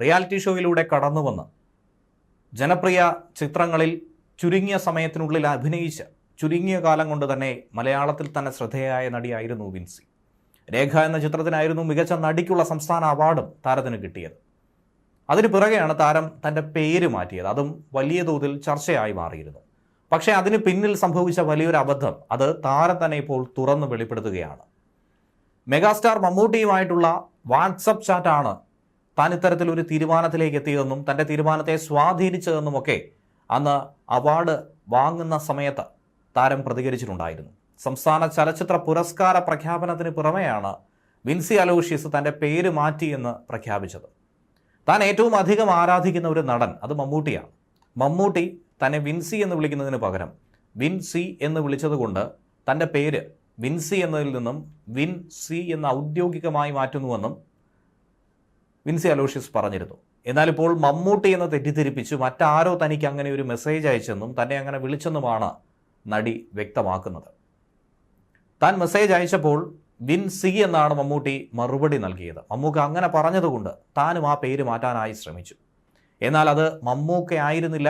Reality ഷോയിലൂടെ കടന്നുവന്ന് ജനപ്രിയ ചിത്രങ്ങളിൽ ചുരുങ്ങിയ സമയത്തിനുള്ളിൽ അഭിനയിച്ച് ചുരുങ്ങിയ കാലം കൊണ്ട് തന്നെ മലയാളത്തിൽ തന്നെ ശ്രദ്ധേയായ നടിയായിരുന്നു വിൻസി. രേഖ എന്ന ചിത്രത്തിനായിരുന്നു മികച്ച നടിക്കുള്ള സംസ്ഥാന അവാർഡും താരത്തിന് കിട്ടിയത്. അതിന് പിറകെയാണ് താരം തൻ്റെ പേര് മാറ്റിയത്. അതും വലിയ തോതിൽ ചർച്ചയായി മാറിയിരുന്നു. പക്ഷേ അതിന് പിന്നിൽ സംഭവിച്ച വലിയൊരു അബദ്ധം അത് താരം തന്നെ ഇപ്പോൾ തുറന്ന് വെളിപ്പെടുത്തുകയാണ്. മെഗാസ്റ്റാർ മമ്മൂട്ടിയുമായിട്ടുള്ള വാട്സപ്പ് ചാറ്റാണ് താൻ ഇത്തരത്തിലൊരു തീരുമാനത്തിലേക്ക് എത്തിയതെന്നും തൻ്റെ തീരുമാനത്തെ സ്വാധീനിച്ചതെന്നുമൊക്കെ അന്ന് അവാർഡ് വാങ്ങുന്ന സമയത്ത് താരം പ്രതികരിച്ചിട്ടുണ്ടായിരുന്നു. സംസ്ഥാന ചലച്ചിത്ര പുരസ്കാര പ്രഖ്യാപനത്തിന് പുറമെയാണ് വിൻസി അലോഷ്യസ് തൻ്റെ പേര് മാറ്റിയെന്ന് പ്രഖ്യാപിച്ചത്. താൻ ഏറ്റവും അധികം ആരാധിക്കുന്ന ഒരു നടൻ അത് മമ്മൂട്ടിയാണ്. മമ്മൂട്ടി തന്നെ വിൻസി എന്ന് വിളിക്കുന്നതിന് പകരം വിൻസി എന്ന് വിളിച്ചതുകൊണ്ട് തൻ്റെ പേര് വിൻസി എന്നതിൽ നിന്നും വിൻസി എന്ന് ഔദ്യോഗികമായി മാറ്റുന്നുവെന്നും വിൻസി അലോഷ്യസ് പറഞ്ഞിരുന്നു. എന്നാൽ ഇപ്പോൾ മമ്മൂട്ടി എന്ന് തെറ്റിദ്ധരിപ്പിച്ച് മറ്റാരോ തനിക്ക് അങ്ങനെ ഒരു മെസ്സേജ് അയച്ചെന്നും തന്നെ അങ്ങനെ വിളിച്ചെന്നുമാണ് നടി വ്യക്തമാക്കുന്നത്. താൻ മെസ്സേജ് അയച്ചപ്പോൾ വിൻസി എന്നാണ് മമ്മൂട്ടി മറുപടി നൽകിയത്. മമ്മൂക്ക അങ്ങനെ പറഞ്ഞതുകൊണ്ട് താനും ആ പേര് മാറ്റാനായി ശ്രമിച്ചു. എന്നാൽ അത് മമ്മൂക്ക ആയിരുന്നില്ല,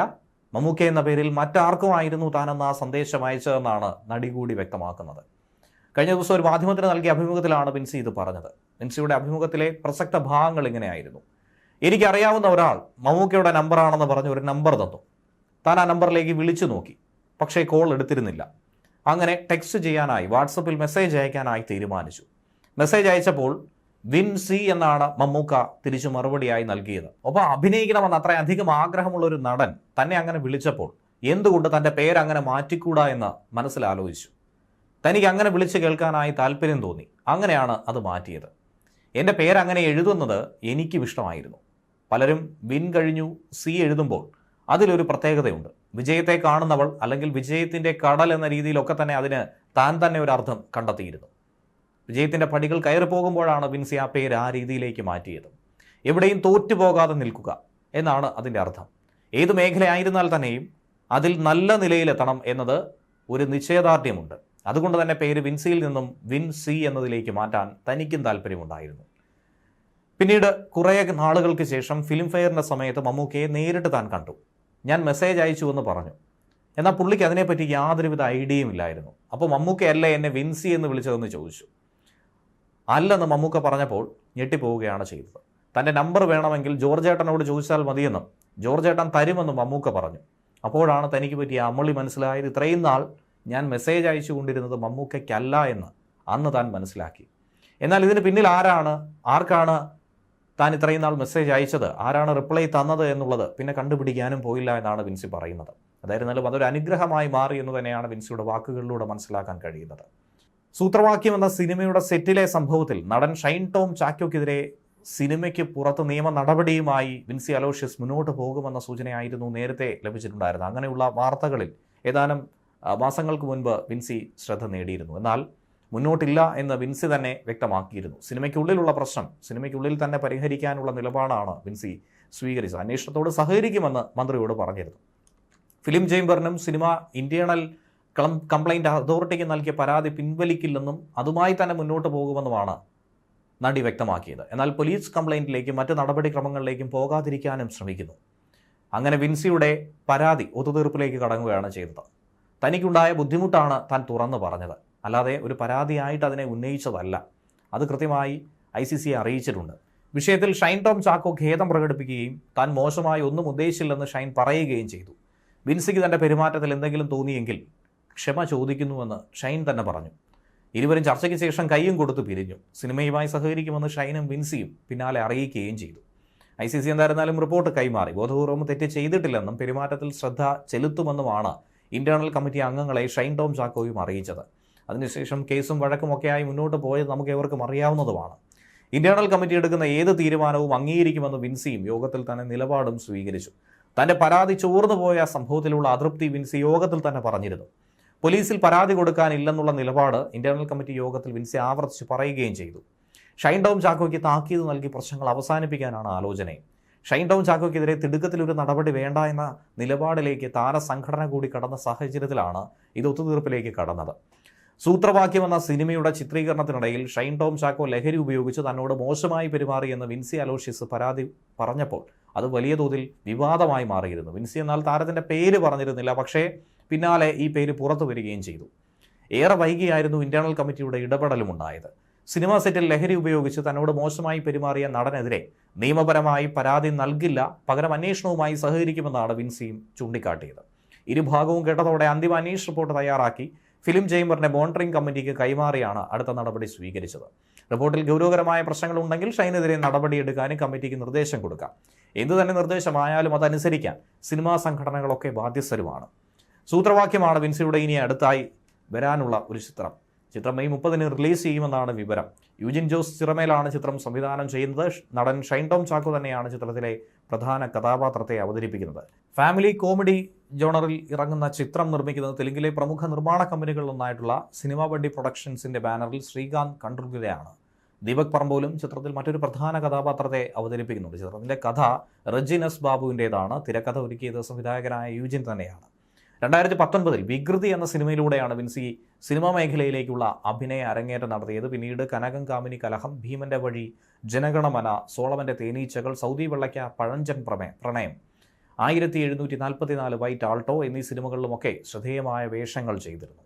മമ്മൂക്ക എന്ന പേരിൽ മറ്റാർക്കും ആയിരുന്നു താനെന്ന് ആ സന്ദേശം അയച്ചതെന്നാണ് നടി കൂടി വ്യക്തമാക്കുന്നത്. കഴിഞ്ഞ ദിവസം ഒരു മാധ്യമത്തിന് നൽകിയ അഭിമുഖത്തിലാണ് വിൻസി ഇത് പറഞ്ഞത്. വിൻസിയുടെ അഭിമുഖത്തിലെ പ്രസക്ത ഭാഗങ്ങൾ ഇങ്ങനെയായിരുന്നു. എനിക്കറിയാവുന്ന ഒരാൾ മമ്മൂക്കയുടെ നമ്പറാണെന്ന് പറഞ്ഞ് ഒരു നമ്പർ തന്നു. താൻ ആ നമ്പറിലേക്ക് വിളിച്ചു നോക്കി, പക്ഷേ കോൾ എടുത്തിരുന്നില്ല. അങ്ങനെ ടെക്സ്റ്റ് ചെയ്യാനായി വാട്സപ്പിൽ മെസ്സേജ് അയക്കാനായി തീരുമാനിച്ചു. മെസ്സേജ് അയച്ചപ്പോൾ വിൻസി എന്നാണ് മമ്മൂക്ക തിരിച്ചു മറുപടിയായി നൽകിയത്. ഒപ്പം അഭിനയിക്കണമെന്ന് അത്രയധികം ആഗ്രഹമുള്ള ഒരു നടൻ തന്നെ അങ്ങനെ വിളിച്ചപ്പോൾ എന്തുകൊണ്ട് തൻ്റെ പേരങ്ങനെ മാറ്റിക്കൂടാ എന്ന് മനസ്സിലാലോചിച്ചു. തനിക്ക് അങ്ങനെ വിളിച്ച് കേൾക്കാനായി താല്പര്യം തോന്നി. അങ്ങനെയാണ് അത് മാറ്റിയത്. എൻ്റെ പേരങ്ങനെ എഴുതുന്നത് എനിക്കും ഇഷ്ടമായിരുന്നു. പലരും വിൻ കഴിഞ്ഞു സി എഴുതുമ്പോൾ അതിലൊരു പ്രത്യേകതയുണ്ട്. വിജയത്തെ കാണുന്നവൾ അല്ലെങ്കിൽ വിജയത്തിൻ്റെ കടൽ എന്ന രീതിയിലൊക്കെ തന്നെ അതിന് താൻ തന്നെ ഒരു അർത്ഥം കണ്ടെത്തിയിരുന്നു. വിജയത്തിൻ്റെ പടികൾ കയറി പോകുമ്പോഴാണ് വിൻസി ആ പേര് ആ രീതിയിലേക്ക് മാറ്റിയത്. എവിടെയും തോറ്റുപോകാതെ നിൽക്കുക എന്നാണ് അതിൻ്റെ അർത്ഥം. ഏത് മേഖലയായിരുന്നാൽ തന്നെയും അതിൽ നല്ല നിലയിലെത്തണം എന്നത് ഒരു നിശ്ചയദാർഢ്യമുണ്ട്. അതുകൊണ്ട് തന്നെ പേര് വിൻസിയിൽ നിന്നും വിൻസി എന്നതിലേക്ക് മാറ്റാൻ തനിക്കും താല്പര്യമുണ്ടായിരുന്നു. പിന്നീട് കുറേ നാളുകൾക്ക് ശേഷം ഫിലിം ഫെയറിൻ്റെ സമയത്ത് മമ്മൂക്കയെ നേരിട്ട് താൻ കണ്ടു. ഞാൻ മെസ്സേജ് അയച്ചു എന്ന് പറഞ്ഞു. എന്നാൽ പുള്ളിക്ക് അതിനെപ്പറ്റി യാതൊരുവിധ ഐഡിയയും ഇല്ലായിരുന്നു. അപ്പോൾ മമ്മൂക്കയല്ലേ എന്നെ വിൻസി എന്ന് വിളിച്ചതെന്ന് ചോദിച്ചു. അല്ലെന്ന് മമ്മൂക്ക പറഞ്ഞപ്പോൾ ഞെട്ടിപ്പോവുകയാണ് ചെയ്തത്. തൻ്റെ നമ്പർ വേണമെങ്കിൽ ജോർജ് ഏട്ടനോട് ചോദിച്ചാൽ മതിയെന്നും ജോർജ് ഏട്ടൻ തരുമെന്നും മമ്മൂക്ക പറഞ്ഞു. അപ്പോഴാണ് തനിക്ക് പറ്റിയ അമളി മനസ്സിലായത്. ഇത്രയും നാൾ ഞാൻ മെസ്സേജ് അയച്ചു കൊണ്ടിരുന്നത് മമ്മൂക്കയ്ക്കല്ല എന്ന് അന്ന് താൻ മനസ്സിലാക്കി. എന്നാൽ ഇതിന് പിന്നിൽ ആർക്കാണ് താൻ ഇത്രയും നാൾ മെസ്സേജ് അയച്ചത്, ആരാണ് റിപ്ലൈ തന്നത് എന്നുള്ളത് പിന്നെ കണ്ടുപിടിക്കാനും പോയില്ല എന്നാണ് വിൻസി പറയുന്നത്. അതായിരുന്നാലും അതൊരു അനുഗ്രഹമായി മാറി എന്ന് തന്നെയാണ് വിൻസിയുടെ വാക്കുകളിലൂടെ മനസ്സിലാക്കാൻ കഴിയുന്നത്. സൂത്രവാക്യം എന്ന സിനിമയുടെ സെറ്റിലെ സംഭവത്തിൽ നടൻ ഷൈൻ ടോം ചാക്കോയ്ക്കെതിരെ സിനിമയ്ക്ക് പുറത്ത് നിയമ നടപടിയുമായി വിൻസി അലോഷ്യസ് മുന്നോട്ട് പോകുമെന്ന സൂചനയായിരുന്നു നേരത്തെ ലഭിച്ചിട്ടുണ്ടായിരുന്നത്. അങ്ങനെയുള്ള വാർത്തകളിൽ ഏതാനും മാസങ്ങൾക്ക് മുൻപ് വിൻസി ശ്രദ്ധ നേടിയിരുന്നു. എന്നാൽ മുന്നോട്ടില്ല എന്ന് വിൻസി തന്നെ വ്യക്തമാക്കിയിരുന്നു. സിനിമയ്ക്കുള്ളിലുള്ള പ്രശ്നം സിനിമയ്ക്കുള്ളിൽ തന്നെ പരിഹരിക്കാനുള്ള നിലപാടാണ് വിൻസി സ്വീകരിച്ചത്. അന്വേഷണത്തോട് സഹകരിക്കുമെന്ന് മന്ത്രിയോട് പറഞ്ഞിരുന്നു. ഫിലിം ചേംബറിനും സിനിമ ഇന്റേണൽ കംപ്ലൈൻറ്റ് അതോറിറ്റിക്ക് നൽകിയ പരാതി പിൻവലിക്കില്ലെന്നും അതുമായി തന്നെ മുന്നോട്ട് പോകുമെന്നുമാണ് നടി വ്യക്തമാക്കിയത്. എന്നാൽ പോലീസ് കംപ്ലൈൻറ്റിലേക്കും മറ്റ് നടപടിക്രമങ്ങളിലേക്കും പോകാതിരിക്കാനും ശ്രമിക്കുന്നു. അങ്ങനെ വിൻസിയുടെ പരാതി ഒത്തുതീർപ്പിലേക്ക് കടങ്ങുകയാണ് ചെയ്തത്. തനിക്കുണ്ടായ ബുദ്ധിമുട്ടാണ് താൻ തുറന്നു പറഞ്ഞത്, അല്ലാതെ ഒരു പരാതിയായിട്ട് അതിനെ ഉന്നയിച്ചതല്ല. അത് കൃത്യമായി ICC അറിയിച്ചിട്ടുണ്ട്. വിഷയത്തിൽ ഷൈൻ ടോം ചാക്കോ ഖേദം പ്രകടിപ്പിക്കുകയും താൻ മോശമായി ഒന്നും ഉദ്ദേശിച്ചില്ലെന്ന് ഷൈൻ പറയുകയും ചെയ്തു. വിൻസിക്ക് തൻ്റെ പെരുമാറ്റത്തിൽ എന്തെങ്കിലും തോന്നിയെങ്കിൽ ക്ഷമ ചോദിക്കുന്നുവെന്ന് ഷൈൻ തന്നെ പറഞ്ഞു. ഇരുവരും ചർച്ചയ്ക്ക് ശേഷം കൈയും കൊടുത്ത് പിരിഞ്ഞു. സിനിമയുമായി സഹകരിക്കുമെന്ന് ഷൈനും വിൻസിയും പിന്നാലെ അറിയിക്കുകയും ചെയ്തു. ICC എന്തായിരുന്നാലും റിപ്പോർട്ട് കൈമാറി. ബോധപൂർവം തെറ്റ് ചെയ്തിട്ടില്ലെന്നും പെരുമാറ്റത്തിൽ ശ്രദ്ധ ചെലുത്തുമെന്നുമാണ് ഇന്റേണൽ കമ്മിറ്റി അംഗങ്ങളെ ഷൈൻ ടോം ചാക്കോയും അറിയിച്ചത്. അതിനുശേഷം കേസും വഴക്കുമൊക്കെയായി മുന്നോട്ട് പോയത് നമുക്ക് ഏവർക്കും അറിയാവുന്നതുമാണ്. ഇന്റേണൽ കമ്മിറ്റി എടുക്കുന്ന ഏത് തീരുമാനവും അംഗീകരിക്കുമെന്ന് വിൻസിയും യോഗത്തിൽ തന്നെ നിലപാടും സ്വീകരിച്ചു. തൻ്റെ പരാതി ചോർന്നു പോയ സംഭവത്തിലുള്ള അതൃപ്തി വിൻസി യോഗത്തിൽ തന്നെ പറഞ്ഞിരുന്നു. പോലീസിൽ പരാതി കൊടുക്കാനില്ലെന്നുള്ള നിലപാട് ഇന്റേണൽ കമ്മിറ്റി യോഗത്തിൽ വിൻസി ആവർത്തിച്ച് പറയുകയും ചെയ്തു. ഷൈൻ ടോം ചാക്കോയ്ക്ക് താക്കീത് നൽകി പ്രശ്നങ്ങൾ അവസാനിപ്പിക്കാനാണ് ആലോചനയും. ഷൈൻ ടോം ചാക്കോയ്ക്കെതിരെ തിടുക്കത്തിലൊരു നടപടി വേണ്ട എന്ന നിലപാടിലേക്ക് താരസംഘടന കൂടി കടന്ന സാഹചര്യത്തിലാണ് ഇത് ഒത്തുതീർപ്പിലേക്ക് കടന്നത്. സൂത്രവാക്യം എന്ന സിനിമയുടെ ചിത്രീകരണത്തിനിടയിൽ ഷൈൻ ടോം ചാക്കോ ലഹരി ഉപയോഗിച്ച് തന്നോട് മോശമായി പെരുമാറിയെന്ന് വിൻസി അലോഷ്യസ് പരാതി പറഞ്ഞപ്പോൾ അത് വലിയ തോതിൽ വിവാദമായി മാറിയിരുന്നു. വിൻസി എന്നാൽ താരത്തിൻ്റെ പേര് പറഞ്ഞിരുന്നില്ല, പക്ഷേ പിന്നാലെ ഈ പേര് പുറത്തു വരികയും ചെയ്തു. ഏറെ വൈകിയായിരുന്നു ഇന്റേണൽ കമ്മിറ്റിയുടെ ഇടപെടലും ഉണ്ടായത്. സിനിമാ സെറ്റിൽ ലഹരി ഉപയോഗിച്ച് തന്നോട് മോശമായി പെരുമാറിയ നടനെതിരെ നിയമപരമായി പരാതി നൽകില്ല, പകരം അന്വേഷണവുമായി സഹകരിക്കുമെന്നാണ് വിൻസിയും ചൂണ്ടിക്കാട്ടിയത്. ഇരുഭാഗവും കേട്ടതോടെ അന്തിമ അന്വേഷണ റിപ്പോർട്ട് തയ്യാറാക്കി ഫിലിം ചേംബറിന്റെ മോണിറ്ററിംഗ് കമ്മിറ്റിക്ക് കൈമാറിയാണ് അടുത്ത നടപടി സ്വീകരിച്ചത്. റിപ്പോർട്ടിൽ ഗൗരവകരമായ പ്രശ്നങ്ങളുണ്ടെങ്കിൽ ഷൈനെതിരെ നടപടിയെടുക്കാനും കമ്മിറ്റിക്ക് നിർദ്ദേശം കൊടുക്കാം. എന്തുതന്നെ നിർദ്ദേശമായാലും അതനുസരിക്കാൻ സിനിമാ സംഘടനകളൊക്കെ ബാധ്യസ്ഥരുമാണ്. സൂത്രവാക്യമാണ് വിൻസിയുടെ ഇനി അടുത്തായി വരാനുള്ള ഒരു ചിത്രം. ചിത്രം മെയ് 30-ന് റിലീസ് ചെയ്യുമെന്നാണ് വിവരം. യൂജിൻ ജോസ് ചിറമേലാണ് ചിത്രം സംവിധാനം ചെയ്യുന്നത്. നടൻ ഷൈൻ ടോം ചാക്കോ തന്നെയാണ് ചിത്രത്തിലെ പ്രധാന കഥാപാത്രത്തെ അവതരിപ്പിക്കുന്നത്. ഫാമിലി കോമഡി ജോണറിൽ ഇറങ്ങുന്ന ചിത്രം നിർമ്മിക്കുന്നത് തെലുങ്കിലെ പ്രമുഖ നിർമ്മാണ കമ്പനികളിലൊന്നായിട്ടുള്ള സിനിമ ബഡ്ഡി പ്രൊഡക്ഷൻസിന്റെ ബാനറിൽ ശ്രീകാന്ത് കണ്ട്രുഗിലെയാണ്. ദീപക് പറമ്പോലും ചിത്രത്തിൽ മറ്റൊരു പ്രധാന കഥാപാത്രത്തെ അവതരിപ്പിക്കുന്നുണ്ട്. ചിത്രത്തിന്റെ കഥ റെജിനസ് ബാബുവിൻ്റെതാണ്. തിരക്കഥ ഒരുക്കിയത് സംവിധായകനായ യൂജിൻ തന്നെയാണ്. 2019-ൽ വികൃതി എന്ന സിനിമയിലൂടെയാണ് വിൻസി സിനിമാ മേഖലയിലേക്കുള്ള അഭിനയ അരങ്ങേറ്റം നടത്തിയത്. പിന്നീട് കനകം കാമിനി കലഹം, ഭീമന്റെ വഴി, ജനഗണമന, സോളമന്റെ തേനീച്ചകൾ, സൗദി വെള്ളയ്ക്ക, പഴഞ്ചൻ പ്രണയം, 1744, വൈറ്റ് ആൾട്ടോ എന്നീ സിനിമകളിലുമൊക്കെ ശ്രദ്ധേയമായ വേഷങ്ങൾ ചെയ്തിരുന്നു.